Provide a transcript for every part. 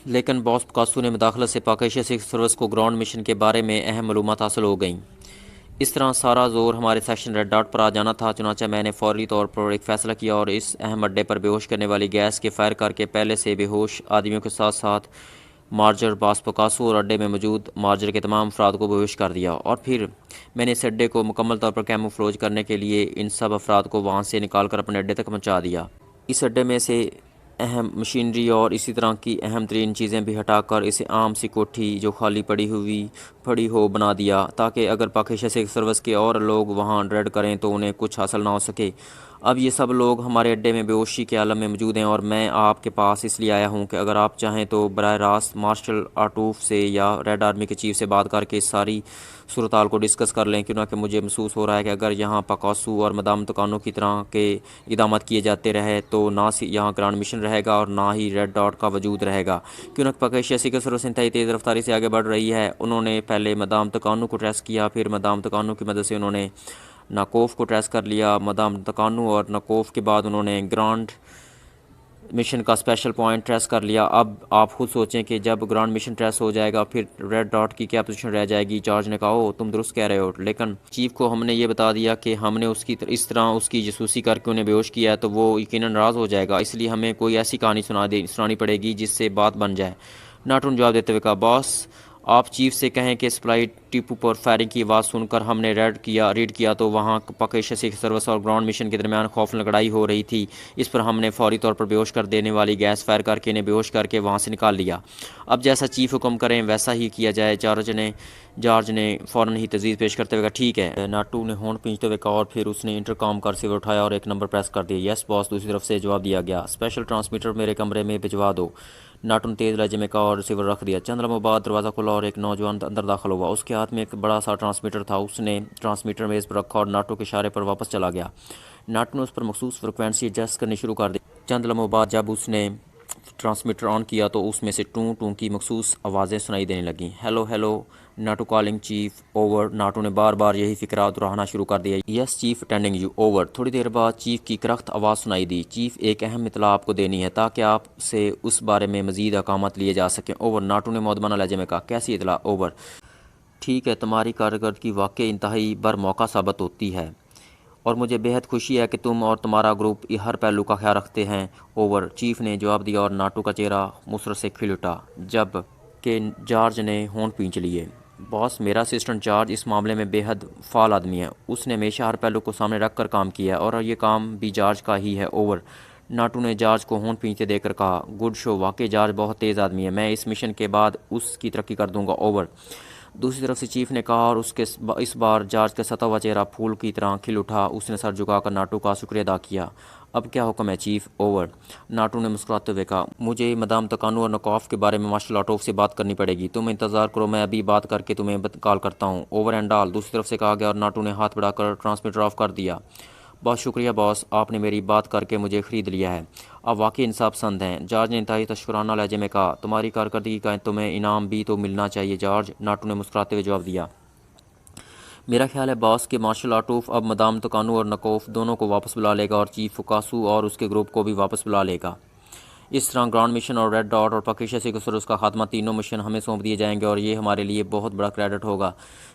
लेकिन boss Picasso ने मुदाखलत से पाक एशिया सिक्योरिटी सर्विस को ग्राउंड मिशन के बारे में अहम मालूमात हासिल हो गईं। इस तरह सारा जोर हमारे सेक्शन रेड डॉट पर आ जाना था। चुनांचे मैंने फौरी तौर पर एक फ़ैसला किया और इस अहम अड्डे पर बेहोश करने वाली गैस के फायर करके पहले से बेहोश आदमियों के साथ साथ मार्जर, बॉस पिकासो और अड्डे में मौजूद मार्जर के तमाम अफराद को बेहोश कर दिया। और फिर मैंने इस अड्डे को मुकम्मल तौर पर कैमोफ्लेज करने के लिए इन सब अफराद को वहाँ से निकाल कर अपने अड्डे तक पहुँचा दिया। इस अड्डे में से अहम मशीनरी और इसी तरह की अहम तरीन चीज़ें भी हटाकर इसे आम सी कोठी जो खाली पड़ी हो बना दिया, ताकि अगर पाक एशिया सिक्योरिटी सर्विस के और लोग वहाँ रेड करें तो उन्हें कुछ हासिल ना हो सके। अब ये सब लोग हमारे अड्डे में बेहोशी के आलम में मौजूद हैं और मैं आपके पास इसलिए आया हूँ कि अगर आप चाहें तो बराह रास्त मार्शल आटूफ से या रेड आर्मी के चीफ से बात करके इस सारी सूरत को डिस्कस कर लें, क्योंकि मुझे महसूस हो रहा है कि अगर यहाँ पिकासो और मदाम तकानो की तरह के इक़दाम किए जाते रहे तो ना यहाँ ग्रांड मिशन रहेगा और ना ही रेड डॉट का वजूद रहेगा। क्योंकि पाक एशिया सिक्योरिटी सर्विस इंतहाई तेज़ रफ्तारी से आगे बढ़ रही है। उन्होंने पहले मदाम तकानो को ट्रेस किया, फिर मदाम तकानो की मदद से उन्होंने नाकोफ को ट्रेस कर लिया। मदाम तकानो और नाकोफ के बाद उन्होंने ग्रांड मिशन का स्पेशल पॉइंट ट्रेस कर लिया। अब आप खुद सोचें कि जब ग्रांड मिशन ट्रेस हो जाएगा फिर रेड डॉट की क्या पोजीशन रह जाएगी। जॉर्ज ने कहा, ओ तुम दुरुस्त कह रहे हो, लेकिन चीफ को हमने ये बता दिया कि हमने उसकी इस तरह उसकी जासूसी करके उन्हें बेहोश किया है तो वो यकीनन नाराज़ हो जाएगा, इसलिए हमें कोई ऐसी कहानी सुनानी पड़ेगी जिससे बात बन जाए। नाटू ने जवाब देते हुए कहा, बॉस आप चीफ से कहें कि सप्लाई टिपू पर फायरिंग की आवाज़ सुनकर हमने रीड किया तो वहाँ पाक एशिया सिक्योरिटी सर्विस और ग्राउंड मिशन के दरमियान खौफनाक लड़ाई हो रही थी। इस पर हमने फौरी तौर पर बेहोश कर देने वाली गैस फायर करके इन्हें बेहोश करके वहाँ से निकाल लिया। अब जैसा चीफ हुक्म करें वैसा ही किया जाए। जॉर्ज ने फ़ौरन ही तजवीज़ पेश करते हुए कहा, ठीक है। नाटू ने होंठ पींचते हुए कहा और फिर उसने इंटरकॉम का रिसीवर उठाया और एक नंबर प्रेस कर दिया। यस बॉस, दूसरी तरफ से जवाब दिया गया। स्पेशल ट्रांसमीटर मेरे कमरे में भिजवा दो। नाटू ने तेज़ लहजे में कहा और रिसीवर रख दिया। चंद लम्हों बाद दरवाज़ा खुला और एक नौजवान अंदर दाखिल हुआ। उसके हाथ में एक बड़ा सा ट्रांसमीटर था। उसने ट्रांसमीटर मेज़ पर रखा और नाटू के इशारे पर वापस चला गया। नाटू ने उस पर मखसूस फ्रिक्वेंसी एडजस्ट करनी शुरू कर दी। चंद लम्हों बाद जब उसने ट्रांसमीटर ऑन किया तो उसमें से टूं टूं की मखसूस आवाज़ें सुनाई देने लगीं। Hello hello, Naatu calling chief, over. Naatu ने बार बार यही फिक्रा दोहराना शुरू कर दिया। Yes chief, attending you, over. थोड़ी देर बाद चीफ की करख्त आवाज़ सुनाई दी। चीफ, एक अहम इतला आपको देनी है ताकि आपसे उस बारे में मज़ीद अकामत लिए जा सकें, ओवर। नाटू ने मौदमाना लहजे में कहा, कैसी इतला, ओवर। ठीक है, तुम्हारी कारकर्दगी वाकई इंतहाई बरमौका साबित होती है और मुझे बेहद खुशी है कि तुम और तुम्हारा ग्रुप हर पहलू का ख्याल रखते हैं, ओवर। चीफ ने जवाब दिया और नाटू का चेहरा मुसरत से खिल उठा जब कि जॉर्ज ने होंठ पींच लिए। बॉस, मेरा असिस्टेंट जॉर्ज इस मामले में बेहद फाल आदमी है। उसने हमेशा हर पहलू को सामने रख कर काम किया है और ये काम भी जॉर्ज का ही है, ओवर। नाटू ने जॉर्ज को होंठ पींचते देखकर कहा, गुड शो, वाकई जॉर्ज बहुत तेज़ आदमी है। मैं इस मिशन के बाद उसकी तरक्की कर दूंगा, ओवर। दूसरी तरफ से चीफ ने कहा और उसके इस बार जॉर्ज का सता हुआ चेहरा फूल की तरह खिल उठा। उसने सर झुकाकर नाटू का शुक्रिया अदा किया। अब क्या हुक्म है चीफ, ओवर। नाटू ने मुस्कुराते हुए कहा, मुझे मदाम तकानो और नकौफ के बारे में मार्शल आर्टोफ से बात करनी पड़ेगी। तुम इंतज़ार करो, मैं अभी बात करके तुम्हें कॉल करता हूँ, ओवर एंड ऑल। दूसरी तरफ से कहा गया और नाटू ने हाथ बढ़ाकर ट्रांसमीटर ऑफ कर दिया। बहुत शुक्रिया बॉस, आपने मेरी बात करके मुझे ख़रीद लिया है। आप वाकई इंसाफ पसंद हैं, जॉर्ज ने इंतहाई तशकुराना लहजे में कहा। तुम्हारी कारकर्दगी का तुम्हें इनाम भी तो मिलना चाहिए, जॉर्ज, नाटू ने मुस्कुराते हुए जवाब दिया। मेरा ख्याल है बॉस कि मार्शल आर्टोफ अब मदाम तकानो और नकोफ दोनों को वापस बुला लेगा और चीफ पिकासो और उसके ग्रुप को भी वापस बुला लेगा। इस तरह ग्राउंड मिशन और रेड डॉट और पाक एशिया सिक्योरिटी सर्विस का खात्मा, तीनों मिशन हमें सौंप दिए जाएंगे और ये हमारे लिए बहुत बड़ा क्रेडिट होगा,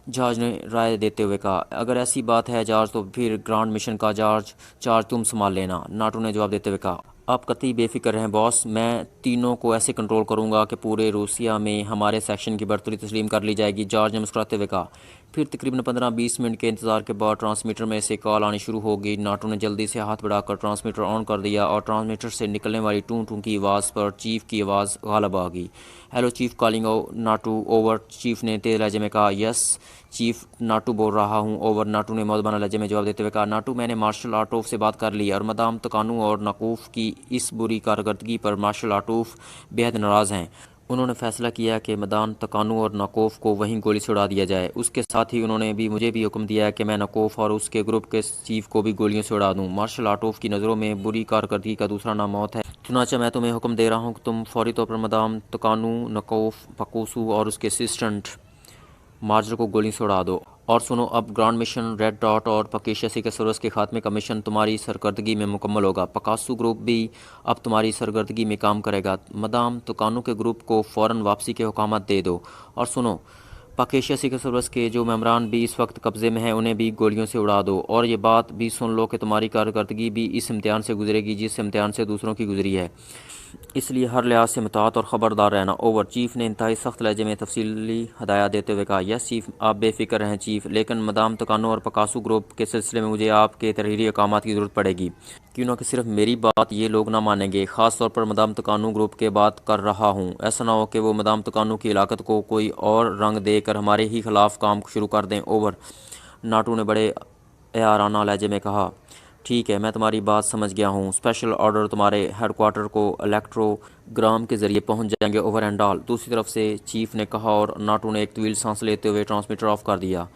जॉर्ज ने राय देते हुए कहा। अगर ऐसी बात है जॉर्ज तो फिर ग्राउंड मिशन का चार्ज तुम संभाल लेना, नाटू ने जवाब देते हुए कहा। आप कतई बेफिक्र रहें बॉस, मैं तीनों को ऐसे कंट्रोल करूंगा कि पूरे रूसिया में हमारे सेक्शन की बर्तरी तस्लीम कर ली जाएगी, जॉर्ज ने मुस्कुराते हुए कहा। फिर तकरीबन 15-20 मिनट के इंतजार के बाद ट्रांसमीटर में से कॉल आनी शुरू हो गई। नाटू ने जल्दी से हाथ बढ़ाकर ट्रांसमीटर ऑन कर दिया और ट्रांसमीटर से निकलने वाली टूं टूं की आवाज़ पर चीफ की आवाज़ गालब आ गई। Hello chief, calling Naatu, over. Chief ने तेज़ लहजे में कहा। यस चीफ, नाटू बोल रहा हूँ, ओवर। नाटू ने मौदबाना लहजे में जवाब देते हुए कहा। नाटू, मैंने मार्शल आर्टोफ से बात कर ली और मदाम तकानो और नकूफ की इस बुरी कारकर्दगी पर मार्शल आर्टोफ बेहद नाराज़ हैं। उन्होंने फैसला किया कि मदान तकानो और नकोफ को वहीं गोली से उड़ा दिया जाए। उसके साथ ही उन्होंने मुझे भी हुक्म दिया है कि मैं नकोफ और उसके ग्रुप के चीफ को भी गोलियों से उड़ा दूं। मार्शल आर्टोफ की नज़रों में बुरी कारकर्दगी का दूसरा नाम मौत है। चुनांचे मैं तुम्हें हुक्म दे रहा हूं कि तुम फौरी तौर पर मदाम तकानो, नकोफ, पिकासो और उसके असिस्टेंट मार्जर को गोली से उड़ा दो। और सुनो, अब ग्रांड मिशन रेड डॉट और पकेशिया सीक्रेट सर्विस के खात्मे का मिशन तुम्हारी सरकर्दगी में मुकम्मल होगा। पकासू ग्रुप भी अब तुम्हारी सरकर्दगी में काम करेगा। मदाम तुकानू के ग्रुप को फ़ौरन वापसी के हुकामात दे दो। और सुनो, पकेशिया सीक्रेट सर्विस के जो मेम्बरान भी इस वक्त कब्ज़े में हैं उन्हें भी गोलियों से उड़ा दो। और ये बात भी सुन लो कि तुम्हारी कारकर्दगी भी इस इम्तिहान से गुजरेगी जिस इम्तिहान से दूसरों की गुजरी है, इसलिए हर लिहाज से मुताहत और ख़बरदार रहना। ओवर। चीफ़ ने इंतहाई सख्त लहजे में तफसीली हदायत देते हुए कहा, यस चीफ़, आप बेफिक्र रहें चीफ़, लेकिन मदाम तुकानू और पकासू ग्रुप के सिलसिले में मुझे आपके तहरीरी अहकामात की ज़रूरत पड़ेगी, क्यों कि सिर्फ मेरी बात ये लोग ना मानेंगे। ख़ास तौर पर मदाम तुकानू ग्रुप के बात कर रहा हूँ। ऐसा ना हो कि वो मदाम तुकानू की इलाकत को कोई और रंग देकर हमारे ही खिलाफ काम शुरू कर दें। ओवर। नाटू ने बड़े एयाराना लहजे में कहा, ठीक है, मैं तुम्हारी बात समझ गया हूँ। स्पेशल ऑर्डर तुम्हारे हेडक्वार्टर को इलेक्ट्रोग्राम के ज़रिए पहुँच जाएंगे। Over and all. दूसरी तरफ से चीफ़ ने कहा और नाटू ने एक तवील सांस लेते हुए ट्रांसमीटर ऑफ कर दिया।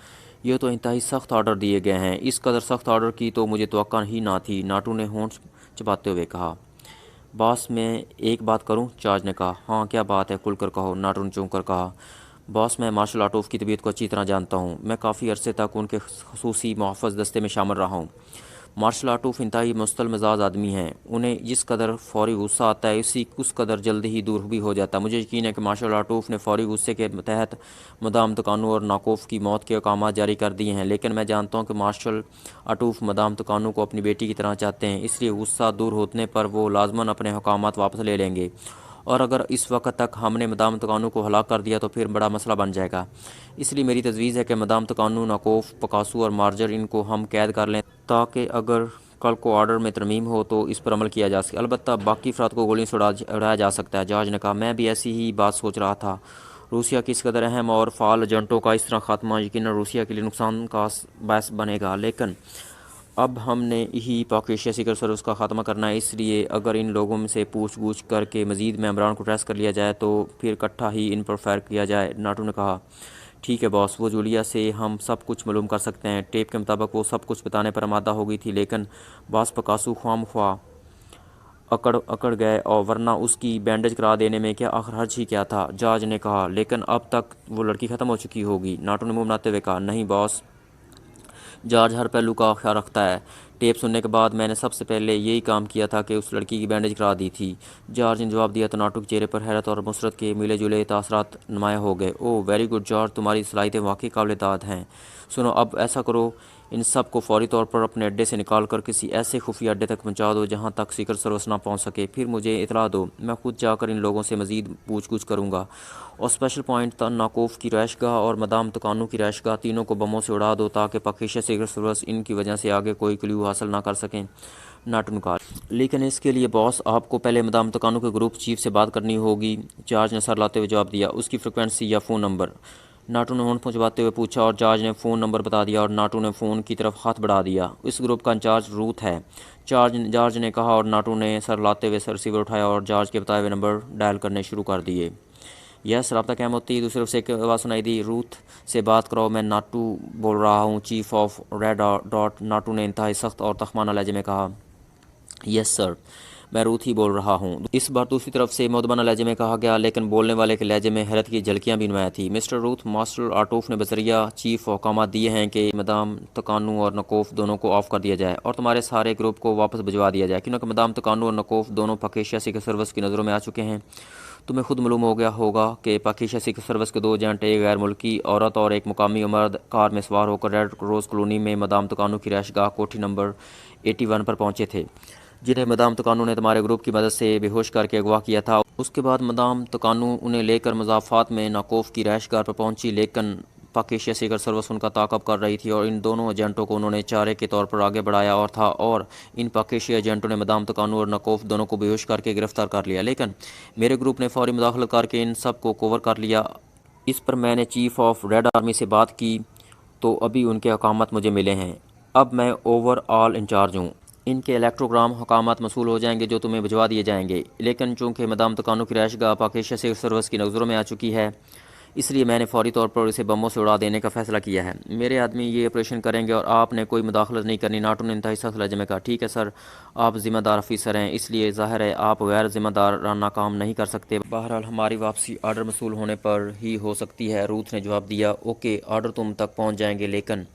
ये तो इंतहाई सख्त ऑर्डर दिए गए हैं। इस कदर सख्त ऑर्डर की तो मुझे तवक्का ही ना थी, नाटू ने होंठ चबाते हुए कहा। बॉस, मैं एक बात करूं? चार्ज ने कहा। हाँ, क्या बात है, खुलकर कहो, नाटू ने चौंक कर कहा। बॉस, मैं मार्शल आर्टोफ की तबीयत को अच्छी तरह जानता हूँ। मैं काफ़ी अरसे तक उनके खसूसी मुहफ़्फ़ज़ दस्ते में शामिल रहा हूँ। मार्शल आर्टोफ इंतहाई मुस्तल मिजाज आदमी हैं। उन्हें जिस कदर फौरी गुस्सा आता है उस कदर जल्दी ही दूर भी हो जाता है। मुझे यकीन है कि मार्शल आर्टोफ ने फौरी गुस्से के तहत मदाम तुकानू और नाकोफ की मौत के अहकाम जारी कर दिए हैं, लेकिन मैं जानता हूँ कि मार्शल आर्टोफ मदाम तुकानू को अपनी बेटी की तरह चाहते हैं, इसलिए गुस्सा दूर होने पर वो लाजमन अपने अहकाम वापस ले लेंगे। और अगर इस वक्त तक हमने मदाम तुकानू को हलाक कर दिया तो फिर बड़ा मसला बन जाएगा। इसलिए मेरी तजवीज़ है कि मदाम तुकानू, नाकोफ, पकासू और मार्जर, इनको हम कैद कर लें ताकि अगर कल को ऑर्डर में तरमीम हो तो इस पर अमल किया जा सके। अलबत्ता बाकी अफराद को गोलियों से उड़ाया जा सकता है। जॉर्ज ने कहा, मैं भी ऐसी ही बात सोच रहा था। रूसिया की इस कदर अहम और फ़ाल एजेंटों का इस तरह खात्मा यकीनन रूसिया के लिए नुकसान का बायस बनेगा, लेकिन अब हमने ही पकेशिया सीक्रेट सर्विस का ख़ात्मा करना है, इसलिए अगर इन लोगों से पूछ गूछ करके मज़ीद मेम्बरान को ट्रेस कर लिया जाए तो फिर इकट्ठा ही इन पर फायर किया जाए। नाटू ने कहा, ठीक है बॉस, वो जूलिया से हम सब कुछ मालूम कर सकते हैं। टेप के मुताबिक वो सब कुछ बताने पर आमादा हो गई थी, लेकिन बॉस पकासू ख्वाम अकड़ गए, और वरना उसकी बैंडेज करा देने में क्या आखिर हर्ज ही क्या था। जॉर्ज ने कहा, लेकिन अब तक वो लड़की ख़त्म हो चुकी होगी। नाटू ने मुँह बनाते हुए कहा, नहीं बॉस, जॉर्ज हर पहलू का ख्याल रखता है। टेप सुनने के बाद मैंने सबसे पहले यही काम किया था कि उस लड़की की बैंडेज करा दी थी। जॉर्ज ने जवाब दिया तो नाटू के चेहरे पर हैरत और मुसरत के मिले जुले तासरात नुमाया हो गए। ओह वेरी गुड जॉर्ज, तुम्हारी सलाहियतें वाकई काबिल दाद हैं। सुनो, अब ऐसा करो, इन सब को फौरी तौर पर अपने अड्डे से निकाल कर किसी ऐसे खुफिया अड्डे तक पहुंचा दो जहां तक सीक्रेट सर्विस ना पहुंच सके। फिर मुझे इतला दो, मैं खुद जाकर इन लोगों से मज़ीद पूछ गूछ करूँगा। और स्पेशल पॉइंट नाकोफ की रैशगाह और मदाम तुकानू की रैशगाह, तीनों को बमों से उड़ा दो ताकि पकेशिया सीक्रेट सर्विस इनकी वजह से आगे कोई क्ल्यू हासिल ना कर सकें। नाटू ने कहा, लेकिन इसके लिए बॉस आपको पहले मदाम तुकानू के ग्रुप चीफ से बात करनी होगी। जॉर्ज ने सर लाते हुए जवाब दिया, उसकी फ्रिक्वेंसी या फ़ोन नंबर? नाटू ने होंठ पहुँचवाते हुए पूछा और जॉर्ज ने फ़ोन नंबर बता दिया और नाटू ने फ़ोन की तरफ हाथ बढ़ा दिया। इस ग्रुप का इंचार्ज रूथ है, जॉर्ज ने कहा, और नाटू ने सर लाते हुए रिसीवर उठाया और जॉर्ज के बताए हुए नंबर डायल करने शुरू कर दिए। यस, रब्ता क्या होती? दूसरी तरफ से एक आवाज़ सुनाई दी, रूथ से बात करो, मैं नाटू बोल रहा हूँ, chief of red dot. Naatu ने इंतहाई सख्त और तखमाना लहजे में कहा, यस सर, मैं रूथ ही बोल रहा हूँ। इस बार दूसरी तरफ से मौदबाना लहजे में कहा गया, लेकिन बोलने वाले के लहजे में हैरत की झलकियाँ भी नुमाया थी। मिस्टर रूथ, मास्टर आर्टोफ ने बजरिया चीफ अहकाम दिए हैं कि मदाम तुकानू और नकोफ दोनों को ऑफ कर दिया जाए और तुम्हारे सारे ग्रुप को वापस भिजवा दिया जाए, क्योंकि मदाम तुकानू और नकोफ दोनों पकेशिया सीक्रेट सर्विस की नज़रों में आ चुके हैं। तुम्हें खुद मालूम हो गया होगा कि पकेशिया सीक्रेट सर्विस के 2 एजेंट, एक गैर मुल्की औरत और एक मुकामी मर्द, कार में सवार होकर रेड रोज़ कॉलोनी में मदाम तुकानू की रैशगाह कोठी नंबर 81 पर पहुंचे थे, जिन्हें मदाम तुकानू ने तुम्हारे ग्रुप की मदद से बेहोश करके अगवा किया था। उसके बाद मदाम तुकानू उन्हें लेकर मजाफात में नाकोफ की रैशगाह पर पहुंची, लेकिन पकेशिया सीक्रेट सर्विस उनका ताक़ब कर रही थी और इन दोनों एजेंटों को उन्होंने चारे के तौर पर आगे बढ़ाया और था, और इन पकेशिया एजेंटों ने मदाम तुकानू और नकोफ दोनों को बेहोश करके गिरफ्तार कर लिया, लेकिन मेरे ग्रुप ने फौरी मुदाखलत करके इन सब को कवर कर लिया। इस पर मैंने चीफ ऑफ रेड आर्मी से बात की तो अभी उनके अहकामात मुझे मिले हैं। अब मैं ओवरऑल इंचार्ज हूँ। इनके इलेक्ट्रोग्राम हकामात मसूल हो जाएंगे जो तुम्हें भिजवा दिए जाएंगे, लेकिन चूँकि मदाम तुकानू की रैशगाह पकेशिया सीक्रेट सर्विस की नज़रों में आ चुकी है, इसलिए मैंने फौरी तौर पर इसे बमों से उड़ा देने का फैसला किया है। मेरे आदमी ये ऑपरेशन करेंगे और आपने कोई मुदाखलत नहीं करनी। नाटो ने इंतहाई सख्त लहजे में कहा। ठीक है सर, आप ज़िम्मेदार अफीसर हैं, इसलिए ज़ाहिर है आप गैर ज़िम्मेदाराना काम नहीं कर सकते। बहरहाल हमारी वापसी ऑर्डर मसूल होने पर ही हो सकती है। रूथ ने जवाब दिया। ओके, ऑर्डर तुम तक पहुँच जाएंगे, लेकिन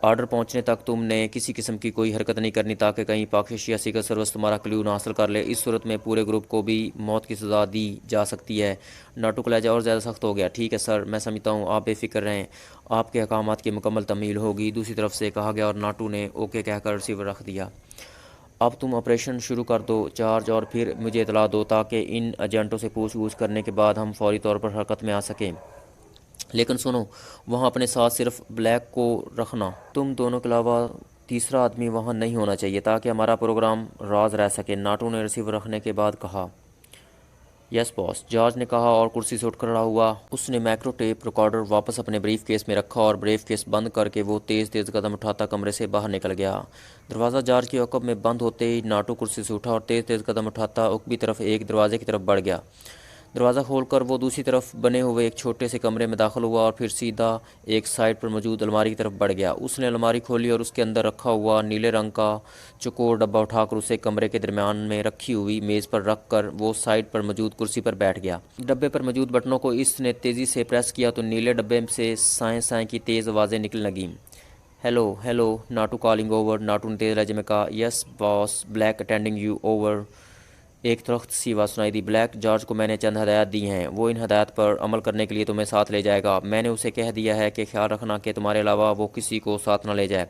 ऑर्डर पहुंचने तक तुमने किसी किस्म की कोई हरकत नहीं करनी, ताकि कहीं पाक एशिया सीक्रेट सर्विस तुम्हारा क्लू ना हासिल कर ले। इस सूरत में पूरे ग्रुप को भी मौत की सज़ा दी जा सकती है। नाटो का लहजा और ज़्यादा सख्त हो गया। ठीक है सर, मैं समझता हूँ, आप बेफिक्र रहें, आपके अहकामात की मुकम्मल तमील होगी, दूसरी तरफ से कहा गया, और नाटो ने ओके कहकर रिसीवर रख दिया। अब तुम ऑपरेशन शुरू कर दो चार्ज, और फिर मुझे इतला दो ताकि इन एजेंटों से पूछ करने के बाद हम फौरी तौर पर हरकत में आ सकें। लेकिन सुनो, वहाँ अपने साथ सिर्फ ब्लैक को रखना, तुम दोनों के अलावा तीसरा आदमी वहाँ नहीं होना चाहिए, ताकि हमारा प्रोग्राम राज रह सके। नाटो ने रिसीवर रखने के बाद कहा। यस बॉस, जॉर्ज ने कहा और कुर्सी से उठ खड़ा हुआ। उसने माइक्रो टेप रिकॉर्डर वापस अपने ब्रीफ केस में रखा और ब्रीफ केस बंद करके वो तेज़ तेज़ कदम उठाता कमरे से बाहर निकल गया। दरवाज़ा जॉर्ज के औकब में बंद होते ही नाटो कुर्सी से उठा और तेज़ तेज़ कदम उठाता उकबी तरफ एक दरवाजे की तरफ बढ़ गया। दरवाज़ा खोलकर वो दूसरी तरफ बने हुए एक छोटे से कमरे में दाखिल हुआ और फिर सीधा एक साइड पर मौजूद अलमारी की तरफ बढ़ गया। उसने अलमारी खोली और उसके अंदर रखा हुआ नीले रंग का चौकोर डब्बा उठाकर उसे कमरे के दरमियान में रखी हुई मेज़ पर रख कर वो साइड पर मौजूद कुर्सी पर बैठ गया। डब्बे पर मौजूद बटनों को इसने तेज़ी से प्रेस किया तो नीले डब्बे से साएँ साएँ की तेज़ आवाज़ें निकलने लगीं। Hello hello, Naatu calling over. Naatu ने तेज़ लहजे में कहा। Yes boss, black attending you over. एक तख्त सी आवाज़ सुनाई दी। ब्लैक, जॉर्ज को मैंने चंद हदायत दी हैं, वो इन हदायत पर अमल करने के लिए तुम्हें साथ ले जाएगा। मैंने उसे कह दिया है कि ख्याल रखना कि तुम्हारे अलावा वो किसी को साथ न ले जाए।